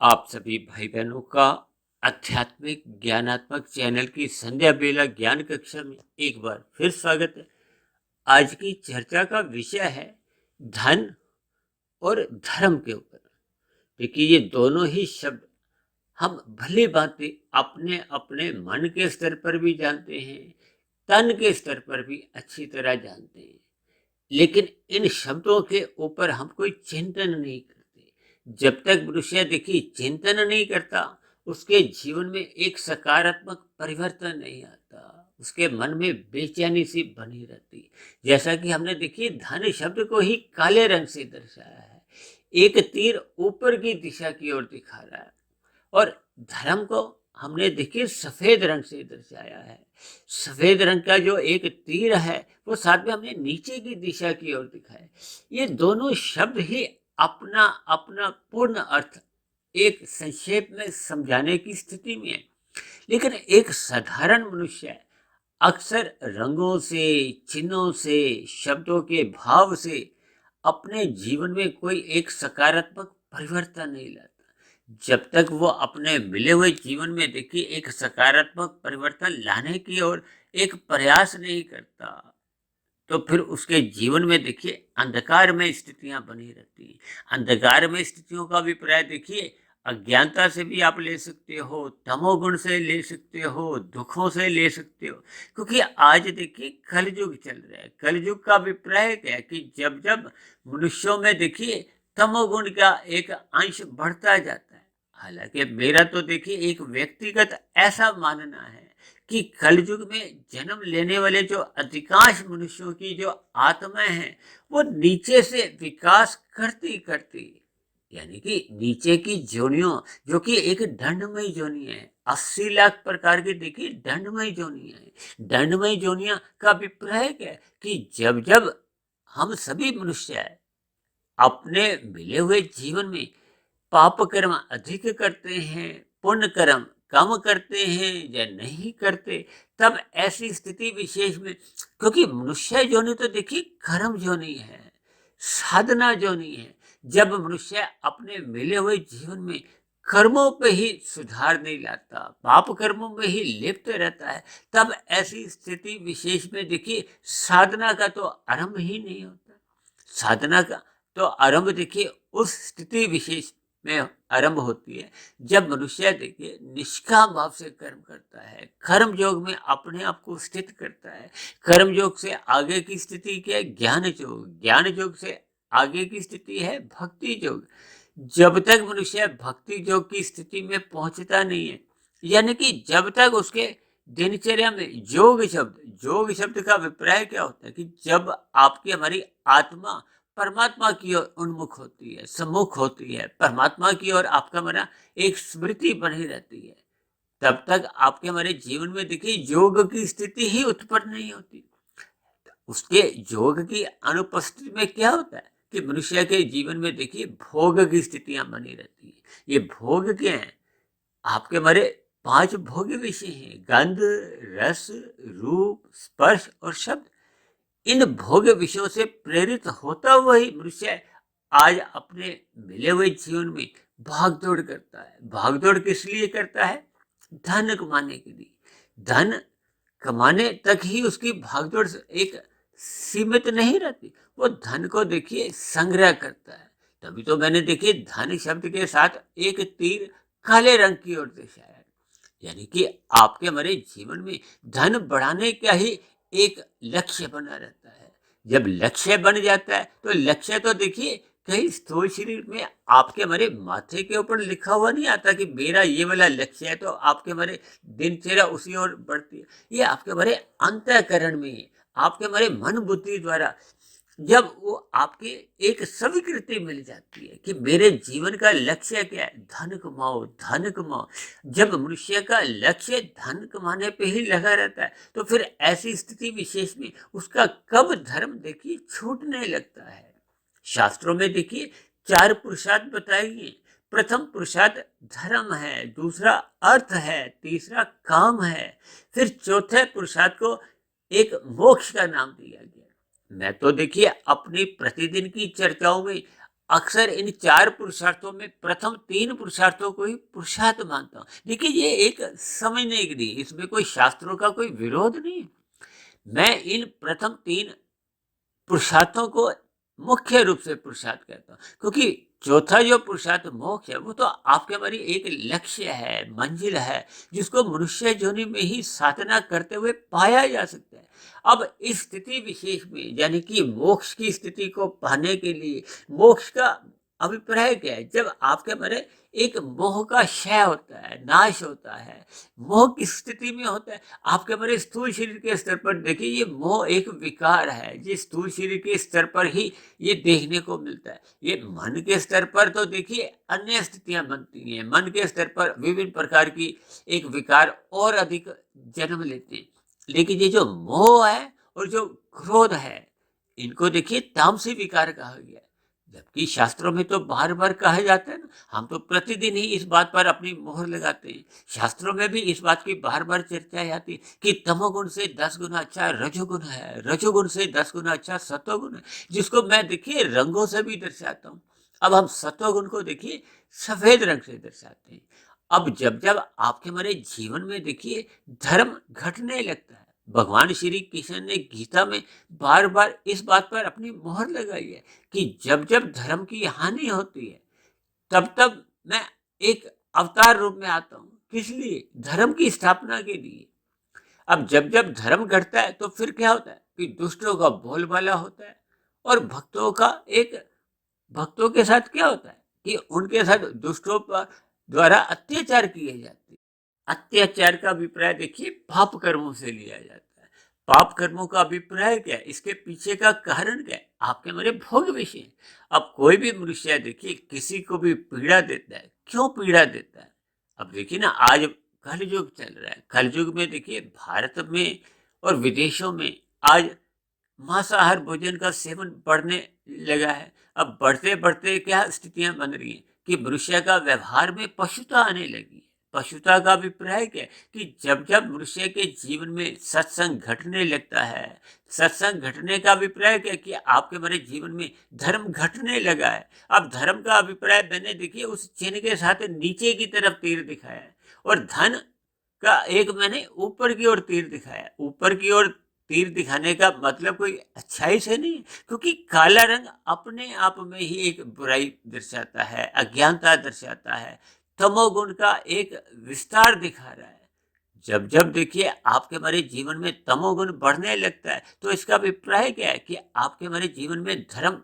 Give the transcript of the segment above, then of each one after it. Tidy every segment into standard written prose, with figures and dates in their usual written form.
आप सभी भाई बहनों का आध्यात्मिक ज्ञानात्मक चैनल की संध्या बेला ज्ञान कक्षा में एक बार फिर स्वागत है। आज की चर्चा का विषय है धन और धर्म के ऊपर। देखिए, ये दोनों ही शब्द हम भली भांति अपने अपने मन के स्तर पर भी जानते हैं, तन के स्तर पर भी अच्छी तरह जानते हैं, लेकिन इन शब्दों के ऊपर हम कोई चिंतन नहीं करते। जब तक मनुष्य देखिए चिंतन नहीं करता, उसके जीवन में एक सकारात्मक परिवर्तन नहीं आता, उसके मन में बेचैनी सी बनी रहती। जैसा कि हमने देखिए धन शब्द को ही काले रंग से दर्शाया है, एक तीर ऊपर की दिशा की ओर दिखा रहा है, और धर्म को हमने देखिए सफेद रंग से दर्शाया है। सफेद रंग का जो एक तीर है वो साथ में हमने नीचे की दिशा की ओर दिखाया। ये दोनों शब्द ही अपना अपना पूर्ण अर्थ एक संक्षेप में समझाने की स्थिति में है, लेकिन एक साधारण मनुष्य अक्सर रंगों से, चिन्हों से, शब्दों के भाव से अपने जीवन में कोई एक सकारात्मक परिवर्तन नहीं लाता। जब तक वो अपने मिले हुए जीवन में देखिए एक सकारात्मक परिवर्तन लाने की ओर एक प्रयास नहीं करता, तो फिर उसके जीवन में देखिए अंधकार में स्थितियां बनी रहती हैं। अंधकार में स्थितियों का अभिप्राय देखिए अज्ञानता से भी आप ले सकते हो, तमोगुण से ले सकते हो, दुखों से ले सकते हो। क्योंकि आज देखिए कलयुग चल रहा है। कलयुग का अभिप्राय क्या है कि जब जब मनुष्यों में देखिए तमोगुण का एक अंश बढ़ता जाता है। हालांकि मेरा तो देखिए एक व्यक्तिगत ऐसा मानना है कि कलयुग में जन्म लेने वाले जो अधिकांश मनुष्यों की जो आत्माएं हैं वो नीचे से विकास करती करती, यानी कि नीचे की जोनियों, जो कि एक दंडमय जोनी है, 80 लाख प्रकार की देखिए दंडमय जोनियां है। दंडमय जोनियां का अभिप्राय क्या है कि जब जब हम सभी मनुष्य अपने मिले हुए जीवन में पाप कर्म अधिक करते हैं, पुण्य कर्म कम करते हैं या नहीं करते, तब ऐसी स्थिति विशेष में, क्योंकि मनुष्य जोनि तो देखिए कर्म जोनि है, साधना जोनि है। जब मनुष्य अपने मिले हुए जीवन में कर्मों पे ही सुधार नहीं लाता, पाप कर्मों में ही लिप्त रहता है, तब ऐसी स्थिति विशेष में देखिए साधना का तो आरंभ ही नहीं होता। साधना का तो आरंभ देखिए उस स्थिति विशेष में आरंभ होती है जब मनुष्य देखिए निष्काम भाव से कर्म करता है, कर्म योग में अपने आप को स्थित करता है। कर्म योग से आगे की स्थिति क्या है? ज्ञान योग। ज्ञान योग से आगे की स्थिति है भक्ति योग। जब तक मनुष्य भक्ति योग की स्थिति में पहुंचता नहीं है, यानी कि जब तक उसके दिनचर्या में योग शब्द का अभिप्राय क्या होता है कि जब आपकी हमारी आत्मा परमात्मा की ओर उन्मुख होती है, सम्मुख होती है, परमात्मा की ओर आपका हमारा एक स्मृति बनी रहती है, तब तक आपके हमारे जीवन में देखिए योग की स्थिति ही उत्पन्न नहीं होती। उसके योग की अनुपस्थिति में क्या होता है कि मनुष्य के जीवन में देखिए भोग की स्थितियां बनी रहती है। ये भोग क्या है? आपके हमारे 5 भोग्य विषय हैं: गंध, रस, रूप, स्पर्श और शब्द। इन भोग्य विषयों से प्रेरित होता हुआ ही मनुष्य आज अपने मिले हुए जीवन में भागदौड़ करता है। भागदौड़ किस लिए करता है? धन कमाने के लिए। धन कमाने तक ही उसकी भागदौड़ एक सीमित नहीं रहती, वो धन को देखिए संग्रह करता है। तभी तो मैंने देखिए धन शब्द के साथ एक तीर काले रंग की ओर दर्शाया है, यानी कि आपके हमारे जीवन में धन बढ़ाने का ही एक लक्ष्य बना रहता है। जब लक्ष्य बन जाता है तो लक्ष्य तो देखिए कहीं स्थूल शरीर में आपके हमारे माथे के ऊपर लिखा हुआ नहीं आता कि मेरा ये वाला लक्ष्य है, तो आपके हमारे दिनचर्या उसी ओर बढ़ती है। ये आपके हमारे अंतःकरण में है, आपके हमारे मन बुद्धि द्वारा जब वो आपके एक स्वीकृति मिल जाती है कि मेरे जीवन का लक्ष्य क्या है, धन कमाओ, धन कमाओ। जब मनुष्य का लक्ष्य धन कमाने पे ही लगा रहता है, तो फिर ऐसी स्थिति विशेष में उसका कब धर्म देखिए छूटने लगता है। शास्त्रों में देखिए 4 पुरुषार्थ बताए गए। प्रथम पुरुषार्थ धर्म है, दूसरा अर्थ है, तीसरा काम है, फिर चौथे पुरुषार्थ को एक मोक्ष का नाम दिया गया। मैं तो देखिए अपनी प्रतिदिन की चर्चाओं में अक्सर इन चार पुरुषार्थों में प्रथम तीन पुरुषार्थों को ही पुरुषार्थ मानता हूँ। देखिए ये एक समझने के लिए, इसमें कोई शास्त्रों का कोई विरोध नहीं है। मैं इन प्रथम तीन पुरुषार्थों को मुख्य रूप से पुरुषार्थ कहता हूँ, क्योंकि चौथा जो पुरुषार्थ मोक्ष है वो तो आपके हमारी एक लक्ष्य है, मंजिल है, जिसको मनुष्य योनि में ही साधना करते हुए पाया जा सकता है। अब इस स्थिति विशेष में, यानी कि मोक्ष की स्थिति को पाने के लिए, मोक्ष का अभिप्राय क्या है? जब आपके हमारे एक मोह का क्षय होता है, नाश होता है। मोह किस स्थिति में होता है? आपके हमारे स्थूल शरीर के स्तर पर देखिए, ये मोह एक विकार है, जिस स्थूल शरीर के स्तर पर ही ये देखने को मिलता है। ये मन के स्तर पर तो देखिए अन्य स्थितियां बनती हैं, मन के स्तर पर विभिन्न प्रकार की एक विकार और अधिक जन्म लेते हैं। लेकिन ये जो मोह है और जो क्रोध है, इनको देखिए तामसी विकार कहा गया है। जबकि शास्त्रों में तो बार बार कहा जाता है ना, हम तो प्रतिदिन ही इस बात पर अपनी मोहर लगाते हैं। शास्त्रों में भी इस बात की बार बार चर्चा आती है कि तमोगुण से 10 गुना अच्छा रजोगुण है, रजोगुण से 10 गुना अच्छा सतोगुण है, जिसको मैं देखिए रंगों से भी दर्शाता हूँ। अब हम सतोगुण को देखिए सफेद रंग से दर्शाते हैं। अब जब जब आपके हमारे जीवन में देखिए धर्म घटने लगता है, भगवान श्री कृष्ण ने गीता में बार बार इस बात पर अपनी मोहर लगाई है कि जब जब धर्म की हानि होती है, तब तब मैं एक अवतार रूप में आता हूँ। किस लिए? धर्म की स्थापना के लिए। अब जब जब धर्म घटता है तो फिर क्या होता है कि दुष्टों का बोलबाला होता है, और भक्तों के साथ क्या होता है कि उनके साथ दुष्टों पर द्वारा अत्याचार किए जाते हैं। अत्याचार का अभिप्राय देखिए पाप कर्मों से लिया जाता है। पाप कर्मों का अभिप्राय क्या है? इसके पीछे का कारण क्या है? आपके मेरे भोग विषय। अब कोई भी मनुष्य देखिए किसी को भी पीड़ा देता है, क्यों पीड़ा देता है? अब देखिए ना, आज कलयुग चल रहा है। कलयुग में देखिए भारत में और विदेशों में आज मांसाहार भोजन का सेवन बढ़ने लगा है। अब बढ़ते बढ़ते क्या स्थितियां बन रही हैं कि मनुष्य का व्यवहार में पशुता आने लगी है। पशुता का अभिप्राय क्या है कि जब जब मनुष्य के जीवन में सत्संग घटने लगता है, सत्संग घटने का अभिप्राय क्या है कि आपके हमारे जीवन में धर्म घटने लगा है। अब धर्म का अभिप्राय मैंने देखिए उस चिन्ह के साथ नीचे की तरफ तीर दिखाया है, और धन का एक मैंने ऊपर की ओर तीर दिखाया। ऊपर की ओर तीर दिखाने का मतलब कोई अच्छाई से नहीं है, क्योंकि काला रंग अपने आप में ही एक बुराई दर्शाता है, अज्ञानता दर्शाता है, तमोगुण का एक विस्तार दिखा रहा है। जब जब देखिए आपके हमारे जीवन में तमोगुण बढ़ने लगता है, तो इसका अभिप्राय क्या है कि आपके हमारे जीवन में धर्म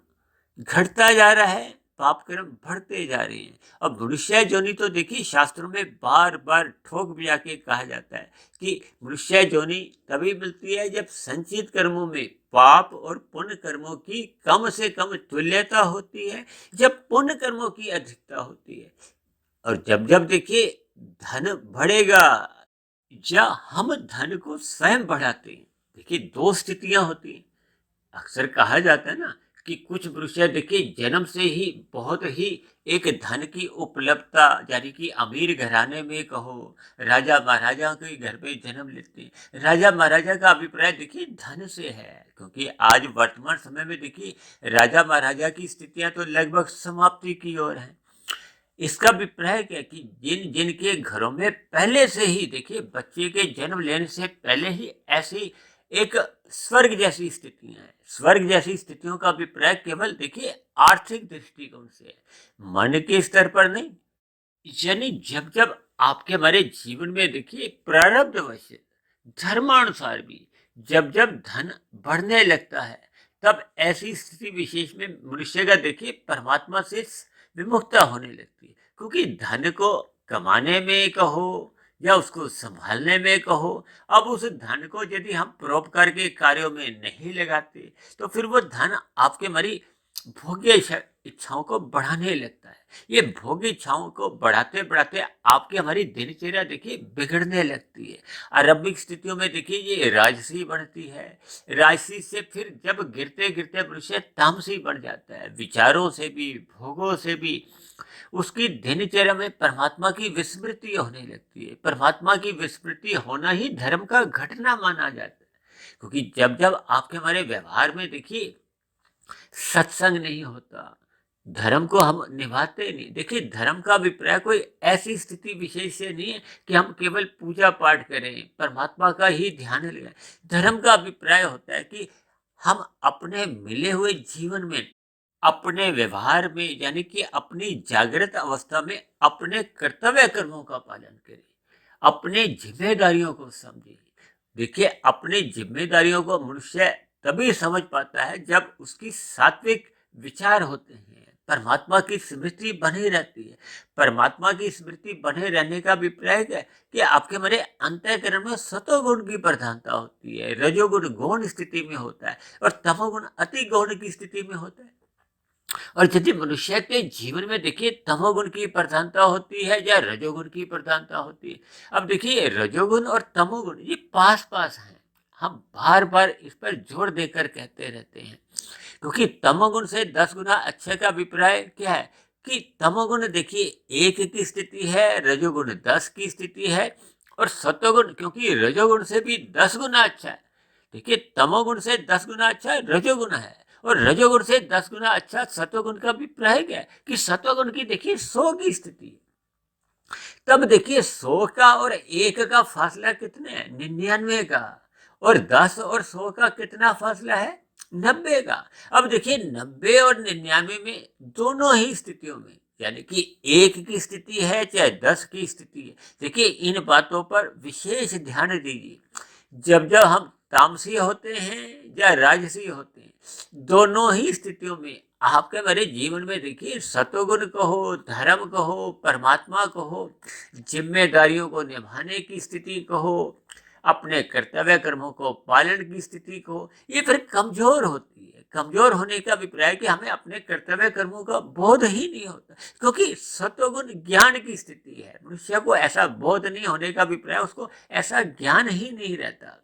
घटता जा रहा है, पाप कर्म बढ़ते जा रहे हैं। अब मनुष्य जोनि तो देखिए शास्त्रों में बार बार ठोक बिया के कहा जाता है कि मनुष्य जोनि तभी मिलती है जब संचित कर्मों में पाप और पुण्य कर्मों की कम से कम तुल्यता होती है, जब पुण्य कर्मों की अधिकता होती है। और जब जब देखिए धन बढ़ेगा, या हम धन को स्वयं बढ़ाते हैं। देखिए दो स्थितियां होती हैं। अक्सर कहा जाता है ना कि कुछ मनुष्य देखिए जन्म से ही बहुत ही एक धन की उपलब्धता, यानी कि अमीर घराने में कहो, राजा महाराजा के घर में जन्म लेते हैं। राजा महाराजा का अभिप्राय देखिए धन से है, क्योंकि आज वर्तमान समय में देखिए राजा महाराजा की स्थितियां तो लगभग समाप्ति की ओर है। इसका अभिप्राय क्या है कि जिनके घरों में पहले से ही देखिए बच्चे के जन्म लेने से पहले ही ऐसी एक स्वर्ग जैसी स्थितियां हैं। स्वर्ग जैसी स्थितियों का अभिप्राय केवल देखिए आर्थिक दृष्टिकोण से है, मन के स्तर पर नहीं। यानी जब जब आपके हमारे जीवन में देखिए प्रारब्धवश धर्मानुसार भी जब जब धन बढ़ने लगता है, तब ऐसी स्थिति विशेष में मनुष्य का देखिए परमात्मा से विमुखता होने लगती है। क्योंकि धन को कमाने में कहो या उसको संभालने में कहो, अब उस धन को यदि हम परोपकार के कार्यों में नहीं लगाते, तो फिर वो धन आपके मरी भोग्य इच्छाओं को बढ़ाने लगता है। ये भोग्य इच्छाओं को बढ़ाते बढ़ाते आपकी हमारी दिनचर्या देखिए बिगड़ने लगती है। आरंभिक स्थितियों में देखिए ये राजसी बढ़ती है, राजसी से फिर जब गिरते गिरते मनुष्य तामसी बन जाता है, विचारों से भी भोगों से भी उसकी दिनचर्या में परमात्मा की विस्मृति होने लगती है। परमात्मा की विस्मृति होना ही धर्म का घटना माना जाता है, क्योंकि जब जब आपके हमारे व्यवहार में देखिए सत्संग नहीं होता, धर्म को हम निभाते ही नहीं। देखिए, धर्म का अभिप्राय कोई ऐसी स्थिति विशेष से नहीं है कि हम केवल पूजा पाठ करें, परमात्मा का ही ध्यान लगाएं। धर्म का अभिप्राय होता है कि हम अपने मिले हुए जीवन में, अपने व्यवहार में, यानी कि अपनी जागृत अवस्था में अपने कर्तव्य कर्मों का पालन करें, अपने जिम्मेदारियों को समझें। देखिए, अपनी जिम्मेदारियों को मनुष्य तभी समझ पाता है जब उसकी सात्विक विचार होते हैं, परमात्मा की स्मृति बनी रहती है। परमात्मा की स्मृति बने रहने का अभिप्राय क्या है कि आपके मेरे अंतःकरण में सतोगुण की प्रधानता होती है, रजोगुण गौण स्थिति में होता है और तमोगुण अति गौण की स्थिति में होता है। और यदि मनुष्य के जीवन में देखिए तमोगुण की प्रधानता होती है या रजोगुण की प्रधानता होती है। अब देखिए, रजोगुण और तमोगुण ये पास पास हैं। हम बार बार इस पर जोर देकर कहते रहते हैं, क्योंकि तमोगुण से 10 गुना अच्छे का अभिप्राय क्या है कि तमोगुण देखिए 1 की स्थिति है, रजोगुण 10 की स्थिति है और सतोगुण क्योंकि रजोगुण से भी 10 गुना अच्छा है। देखिए, तमोगुण से 10 गुना अच्छा रजोगुण है और रजोगुण से 10 गुना अच्छा सतोगुण का अभिप्राय क्या है कि सतोगुण की देखिए 100 की स्थिति है। तब देखिए 100 का और 1 का फासला कितने है? 99 का। और 10 और 100 का कितना फासला है? 90 का। अब देखिए 90 और 99 में दोनों ही स्थितियों में, यानी कि 1 की स्थिति है चाहे 10 की स्थिति है, देखिए इन बातों पर विशेष ध्यान दीजिए। जब जब हम तामसी होते हैं या राजसी होते हैं, दोनों ही स्थितियों में आपके मेरे जीवन में देखिए सतोगुण कहो, धर्म कहो, परमात्मा कहो, जिम्मेदारियों को निभाने की स्थिति कहो, अपने कर्तव्य कर्मों को पालन की स्थिति कहो, ये फिर कमजोर होती है। कमजोर होने का अभिप्राय कि हमें अपने कर्तव्य कर्मों का बोध ही नहीं होता, क्योंकि सतोगुण ज्ञान की स्थिति है। मनुष्य को ऐसा बोध नहीं होने का अभिप्राय, उसको ऐसा ज्ञान ही नहीं रहता,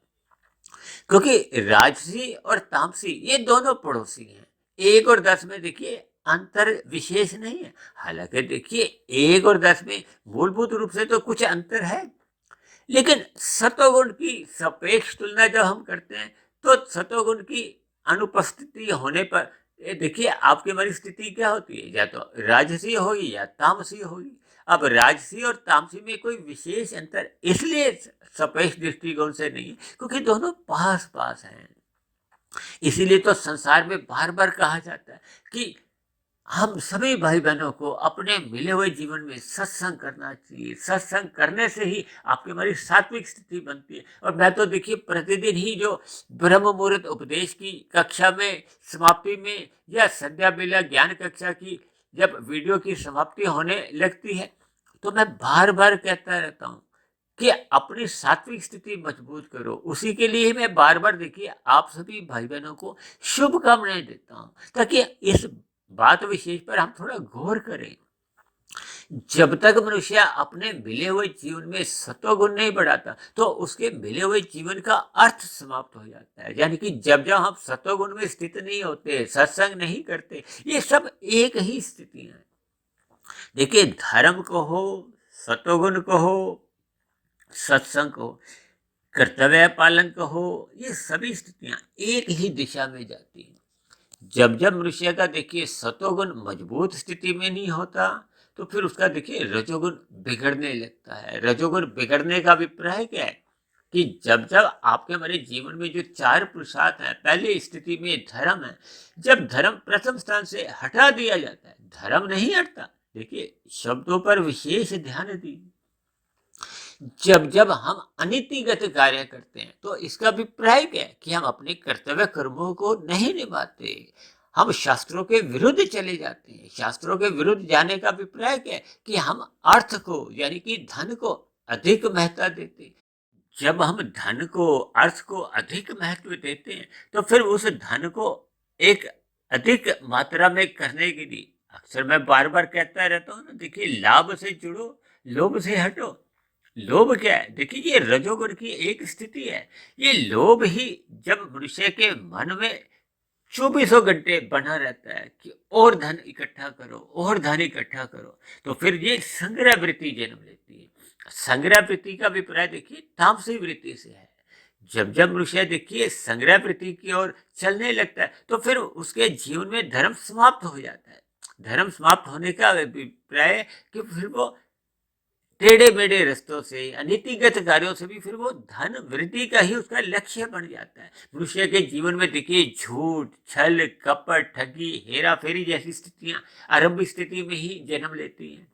क्योंकि राजसी और तामसी ये दोनों पड़ोसी हैं। 1 और 10 में देखिए अंतर विशेष नहीं है। हालांकि देखिए 1 और 10 में मूलभूत रूप से तो कुछ अंतर है, लेकिन सतोगुण की सापेक्ष तुलना जब हम करते हैं तो सतोगुण की अनुपस्थिति होने पर ये देखिए आपकी हमारी स्थिति क्या होती है, या तो राजसी होगी या तामसी होगी। अब राजसी और तामसी में कोई विशेष अंतर इसलिए सापेक्ष दृष्टिकोण से नहीं है क्योंकि दोनों पास पास हैं। इसीलिए तो संसार में बार बार कहा जाता है कि हम सभी भाई बहनों को अपने मिले हुए जीवन में सत्संग करना चाहिए। सत्संग करने से ही आपकी हमारी सात्विक स्थिति बनती है। और मैं तो देखिए प्रतिदिन ही जो ब्रह्म मुहूर्त उपदेश की कक्षा में समाप्ति में या संध्या बेला ज्ञान कक्षा की जब वीडियो की समाप्ति होने लगती है तो मैं बार बार कहता रहता हूँ कि अपनी सात्विक स्थिति मजबूत करो। उसी के लिए मैं बार बार देखिए आप सभी भाई बहनों को शुभकामनाएं देता हूँ, ताकि इस बात विशेष पर हम थोड़ा गौर करें। जब तक मनुष्य अपने मिले हुए जीवन में सत्वगुण नहीं बढ़ाता तो उसके मिले हुए जीवन का अर्थ समाप्त हो जाता है। यानी कि जब जब हम सत्वगुण में स्थित नहीं होते, सत्संग नहीं करते, ये सब एक ही स्थिति है। देखिए, धर्म कहो, सत्वगुण कहो, सत्संग कहो, कर्तव्य पालन कहो, ये सभी स्थितियां एक ही दिशा में जाती हैं। जब जब मनुष्य का देखिए सतोगुण मजबूत स्थिति में नहीं होता तो फिर उसका देखिए रजोगुण बिगड़ने लगता है। रजोगुण बिगड़ने का अभिप्राय क्या है कि जब जब आपके हमारे जीवन में जो 4 पुरुषार्थ है, पहले स्थिति में धर्म है, जब धर्म प्रथम स्थान से हटा दिया जाता है, धर्म नहीं हटता। देखिए शब्दों पर विशेष ध्यान दीजिए। जब जब हम अनीतिगत कार्य करते हैं तो इसका अभिप्राय क्या है कि हम अपने कर्तव्य कर्मों को नहीं निभाते, हम शास्त्रों के विरुद्ध चले जाते हैं। शास्त्रों के विरुद्ध जाने का अभिप्राय क्या है कि हम अर्थ को यानी कि धन को अधिक महत्व देते हैं। जब हम धन को, अर्थ को अधिक महत्व देते हैं तो फिर उस धन को एक अधिक मात्रा में करने के लिए अक्सर मैं बार बार कहता रहता हूँ ना, देखिए लाभ से जुड़ो, लोभ से हटो। लोभ क्या है? देखिए ये रजोगुण की एक स्थिति है। ये लोभ ही जब मनुष्य के मन में 24 घंटे बना रहता है कि और धन इकट्ठा करो, और धन इकट्ठा करो, तो फिर ये संग्रह वृत्ति जन्म लेती है। संग्रह वृत्ति का अभिप्राय देखिए तामसी वृत्ति से है। जब जब मनुष्य देखिए संग्रह वृत्ति की ओर चलने लगता है तो फिर उसके जीवन में धर्म समाप्त हो जाता है। धर्म समाप्त होने का अभिप्राय है कि फिर वो टेढ़े मेढ़े रास्तों से अनीतिगत कार्यों से भी फिर वो धन वृद्धि का ही उसका लक्ष्य बन जाता है। मनुष्य के जीवन में देखिए झूठ, छल, कपट, ठगी, हेरा फेरी जैसी स्थितियां आरंभिक स्थिति में ही जन्म लेती हैं।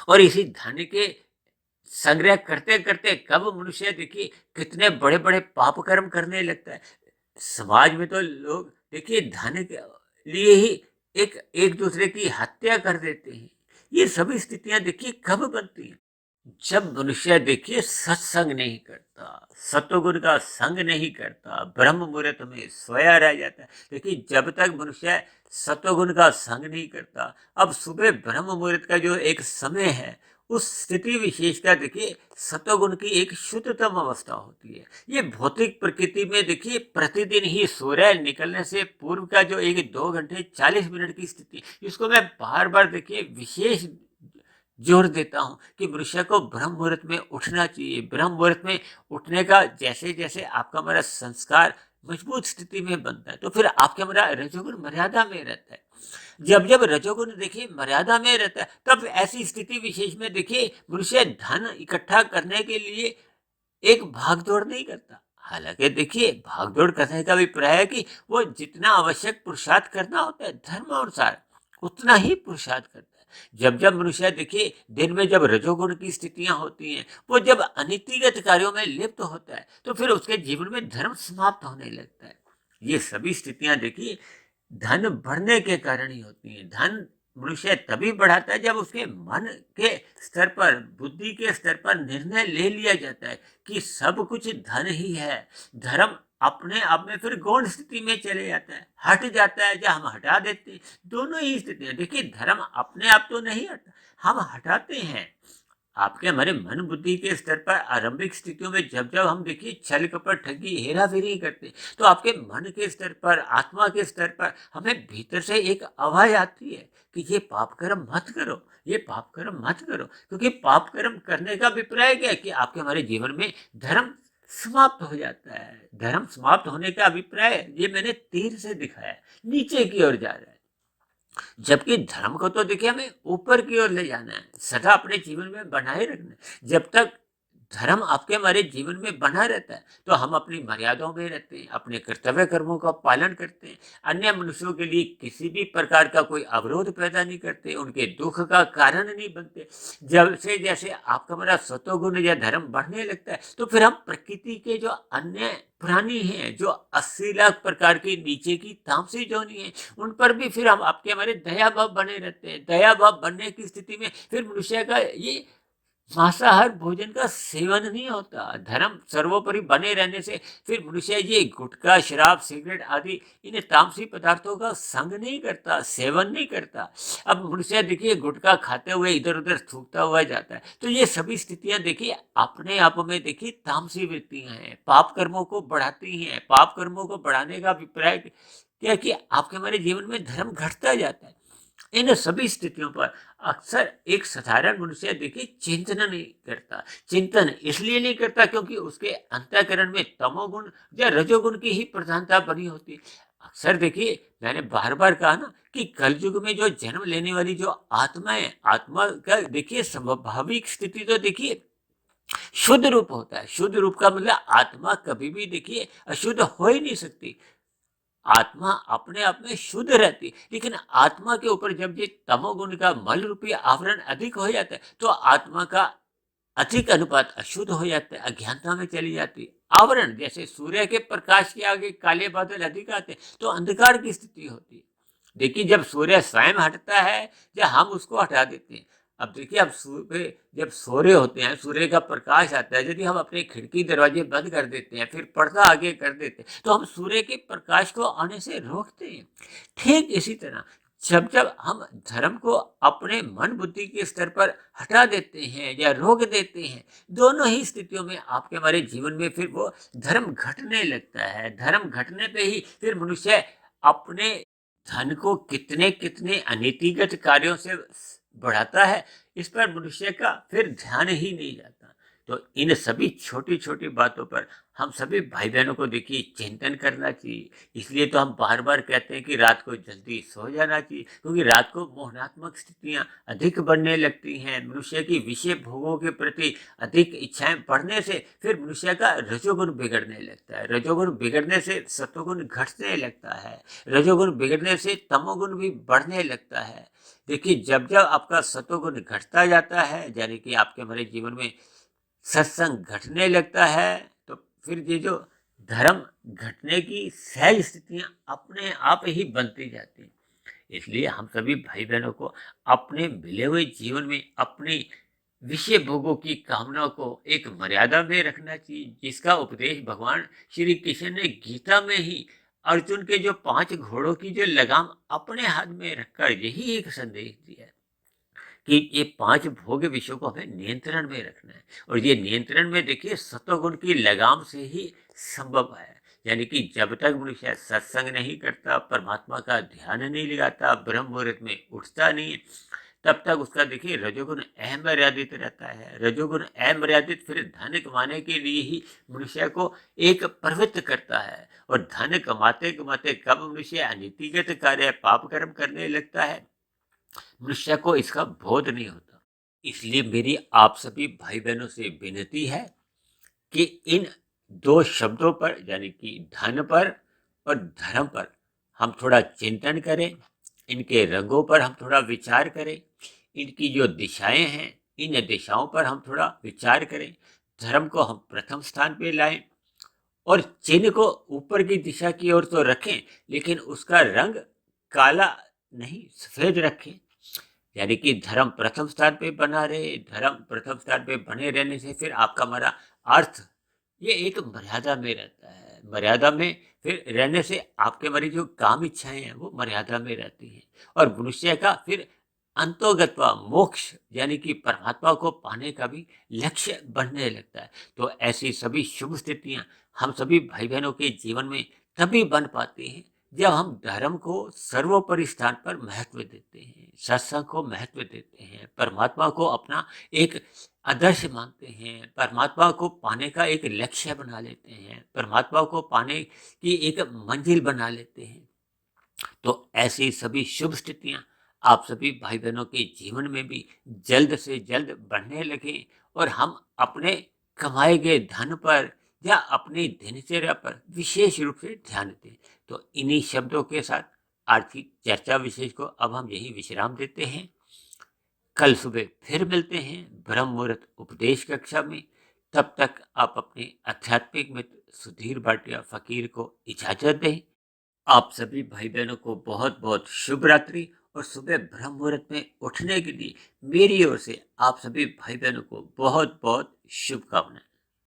और इसी धन के संग्रह करते करते कब मनुष्य देखिए कितने बड़े बड़े पाप कर्म करने लगता है। समाज में तो लोग देखिए धन के लिए ही एक एक दूसरे की हत्या कर देते हैं। ये सभी स्थितियां देखिए कब बनती हैं, जब मनुष्य देखिए सत्संग नहीं करता, सत्वगुण का संग नहीं करता, ब्रह्म मुहूर्त में सोया रह जाता है। देखिए जब तक मनुष्य सत्वगुण का संग नहीं करता, अब सुबह ब्रह्म मुहूर्त का जो एक समय है, उस स्थिति विशेष का देखिए सत्वगुण की एक शुद्धतम अवस्था होती है। ये भौतिक प्रकृति में देखिए प्रतिदिन ही सूर्य निकलने से पूर्व का जो 1-2 घंटे 40 मिनट की स्थिति, इसको मैं बार बार देखिए विशेष जोर देता हूँ कि मनुष्य को ब्रह्म मुहूर्त में उठना चाहिए। ब्रह्म मुहूर्त में उठने का जैसे जैसे आपका हमारा संस्कार मजबूत स्थिति में बनता है, तो फिर आपके हमारा रजोगुण मर्यादा में रहता है। जब जब रजोगुण देखिए मर्यादा में रहता है, तब ऐसी स्थिति विशेष में देखिए मनुष्य धन इकट्ठा करने के लिए एक भाग दौड़ नहीं करता। हालांकि देखिए भाग दौड़ करने का अभिप्राय है कि वो जितना आवश्यक पुरुषार्थ करना होता है धर्म अनुसार, उतना ही पुरुषार्थ करता है। जब जब मनुष्य देखिए दिन में जब रजोगुण की स्थितियां होती हैं, वो जब अनीतिगत कार्यों में लिप्त होता है, तो फिर उसके जीवन में धर्म समाप्त होने लगता है। ये सभी स्थितियां देखिए धन बढ़ने के कारण ही होती हैं। धन मनुष्य तभी बढ़ाता है जब उसके मन के स्तर पर, बुद्धि के स्तर पर निर्णय ले लिया जाता है कि सब कुछ धन ही है। धर्म अपने आप में फिर गौण स्थिति में चले जाता है, हट जाता है, या हम हटा देते हैं। दोनों ही स्थितियां देखिए, धर्म अपने आप तो नहीं हटता, हम हटाते हैं। आपके हमारे मन बुद्धि के स्तर पर आरंभिक स्थितियों में जब जब हम देखिए छल कपट ठगी हेरा फेरी करते हैं, तो आपके मन के स्तर पर, आत्मा के स्तर पर हमें भीतर से एक आवाज आती है कि ये पाप कर्म मत करो, ये पाप कर्म मत करो। क्योंकि पाप कर्म करने का अभिप्राय क्या है कि आपके हमारे जीवन में धर्म समाप्त हो जाता है। धर्म समाप्त होने का अभिप्राय ये मैंने तीर से दिखाया, नीचे की ओर जा रहा है। जबकि धर्म को तो देखिए हमें ऊपर की ओर ले जाना है, सदा अपने जीवन में बनाए रखना है। जब तक धर्म आपके हमारे जीवन में बना रहता है, तो हम अपनी मर्यादाओं में रहते हैं, अपने कर्तव्य कर्मों का पालन करते हैं, अन्य मनुष्यों के लिए किसी भी प्रकार का कोई अवरोध पैदा नहीं करते, उनके दुख का कारण नहीं बनते। जब से जैसे आपका हमारा सत्वगुण या धर्म बढ़ने लगता है, तो फिर हम प्रकृति के जो अन्य प्राणी हैं, जो 80 लाख प्रकार की नीचे की तामसी जोनि है, उन पर भी फिर हम आपके हमारे दया भाव बने रहते हैं। दया भाव बनने की स्थिति में फिर मनुष्य का ये मांसाहार भोजन का सेवन नहीं होता। धर्म सर्वोपरि बने रहने से फिर मनुष्य ये गुटखा, शराब, सिगरेट आदि इन तामसी पदार्थों का संग नहीं करता, सेवन नहीं करता। अब मनुष्य देखिए गुटखा खाते हुए इधर उधर थूकता हुआ जाता है, तो ये सभी स्थितियां देखिए अपने आप में देखिए तामसी वृत्तियां हैं, पाप कर्मों को बढ़ाती हैं। पाप कर्मों को बढ़ाने का अभिप्राय क्या कि आपके हमारे जीवन में धर्म घटता जाता है। इन सभी स्थितियों पर अक्सर एक साधारण मनुष्य देखिए चिंतन नहीं करता। चिंतन इसलिए नहीं करता क्योंकि उसके अंतःकरण में तमोगुण या रजोगुण की ही प्रधानता बनी होती है। अक्सर देखिए मैंने बार बार कहा ना कि कलयुग में जो जन्म लेने वाली जो आत्मा है, आत्मा का देखिए स्वाभाविक स्थिति तो देखिए शुद्ध रूप होता है। शुद्ध रूप का मतलब आत्मा कभी भी देखिए अशुद्ध हो ही नहीं सकती। आत्मा अपने आप में शुद्ध रहती, लेकिन आत्मा के ऊपर जब ये तमोगुण का मल रूपी आवरण अधिक हो जाता है, तो आत्मा का अधिक अनुपात अशुद्ध हो जाता है, अज्ञानता में चली जाती है। आवरण जैसे सूर्य के प्रकाश के आगे काले बादल अधिक आते हैं, तो अंधकार की स्थिति होती है। देखिए जब सूर्य स्वयं हटता है या हम उसको हटा देते हैं। अब देखिए अब सुबह जब सो रहे होते हैं, सूर्य का प्रकाश आता है, यदि हम अपने खिड़की दरवाजे बंद कर देते हैं, फिर पर्दा आगे कर देते हैं, तो हम सूर्य के प्रकाश को आने से रोकते हैं। ठीक इसी तरह जब जब हम धर्म को अपने मन बुद्धि के स्तर पर हटा देते हैं या रोक देते हैं, दोनों ही स्थितियों में आपके हमारे जीवन में फिर वो धर्म घटने लगता है। धर्म घटने पे ही फिर मनुष्य अपने धन को कितने कितने अनीतिगत कार्यों से बढ़ाता है, इस पर मनुष्य का फिर ध्यान ही नहीं जाता। तो इन सभी छोटी छोटी बातों पर हम सभी भाई बहनों को देखिए चिंतन करना चाहिए। इसलिए तो हम बार बार कहते हैं कि रात को जल्दी सो जाना चाहिए, क्योंकि रात को मोहनात्मक स्थितियां अधिक बढ़ने लगती हैं। मनुष्य की विषय भोगों के प्रति अधिक इच्छाएं बढ़ने से फिर मनुष्य का रजोगुण बिगड़ने लगता है। रजोगुण बिगड़ने से सतोगुण घटने लगता है। रजोगुण बिगड़ने से तमोगुण भी बढ़ने लगता है। देखिए, जब जब आपका सतोगुण घटता जाता है, यानी कि आपके हमारे जीवन में सत्संग घटने लगता है, तो फिर ये जो धर्म घटने की सहज स्थितियां अपने आप ही बनती जाती हैं। इसलिए हम सभी भाई बहनों को अपने मिले हुए जीवन में अपनी विषय भोगों की कामनाओं को एक मर्यादा में रखना चाहिए, जिसका उपदेश भगवान श्री कृष्ण ने गीता में ही अर्जुन के जो 5 घोड़ों की जो लगाम अपने हाथ में रखकर यही एक संदेश दिया है कि ये 5 भोग विषयों को हमें नियंत्रण में रखना है। और ये नियंत्रण में देखिए सत्वगुण की लगाम से ही संभव है। यानी कि जब तक मनुष्य सत्संग नहीं करता, परमात्मा का ध्यान नहीं लगाता, ब्रह्म मुहूर्त में उठता नहीं, तब तक उसका देखिए रजोगुण अमर्यादित रहता है। रजोगुण अमर्यादित फिर धन कमाने के लिए ही मनुष्य को एक प्रवृत्त करता है। और धन कमाते कमाते कब मनुष्य अनीतिगत कार्य पाप कर्म करने लगता है, मनुष्य को इसका बोध नहीं होता। इसलिए मेरी आप सभी भाई बहनों से विनती है कि इन 2 शब्दों पर, यानी कि धन पर और धर्म पर हम थोड़ा चिंतन करें। इनके रंगों पर हम थोड़ा विचार करें। इनकी जो दिशाएं हैं, इन दिशाओं पर हम थोड़ा विचार करें। धर्म को हम प्रथम स्थान पे लाएं और चिन्ह को ऊपर की दिशा की ओर तो रखें, लेकिन उसका रंग काला नहीं, सफेद रखें। यानी कि धर्म प्रथम स्थान पे बना रहे। धर्म प्रथम स्थान पे बने रहने से फिर आपका हमारा अर्थ ये एक मर्यादा में रहता है। मर्यादा में फिर रहने से आपके हमारी जो काम इच्छाएं हैं वो मर्यादा में रहती हैं। और मनुष्य का फिर अंतोगत्वा मोक्ष, यानी कि परमात्मा को पाने का भी लक्ष्य बनने लगता है। तो ऐसी सभी शुभ स्थितियां हम सभी भाई बहनों के जीवन में तभी बन पाती हैं जब हम धर्म को सर्वोपरि स्थान पर महत्व देते हैं, सत्संग को महत्व देते हैं, परमात्मा को अपना एक आदर्श मानते हैं, परमात्मा को पाने का एक लक्ष्य बना लेते हैं, परमात्मा को पाने की एक मंजिल बना लेते हैं। तो ऐसी सभी शुभ स्थितियां आप सभी भाई बहनों के जीवन में भी जल्द से जल्द बढ़ने लगे और हम अपने कमाए गए धन पर या अपनी दिनचर्या पर विशेष रूप से ध्यान दें। तो इन्हीं शब्दों के साथ आर्थिक चर्चा विशेष को अब हम यही विश्राम देते हैं। कल सुबह फिर मिलते हैं ब्रह्म मुहूर्त उपदेश कक्षा में। तब तक आप अपने आध्यात्मिक मित्र सुधीर भाटिया फकीर को इजाजत दें। आप सभी भाई बहनों को बहुत बहुत शुभ रात्रि और सुबह ब्रह्म मुहूर्त में उठने के लिए मेरी ओर से आप सभी भाई बहनों को बहुत बहुत शुभकामनाएं।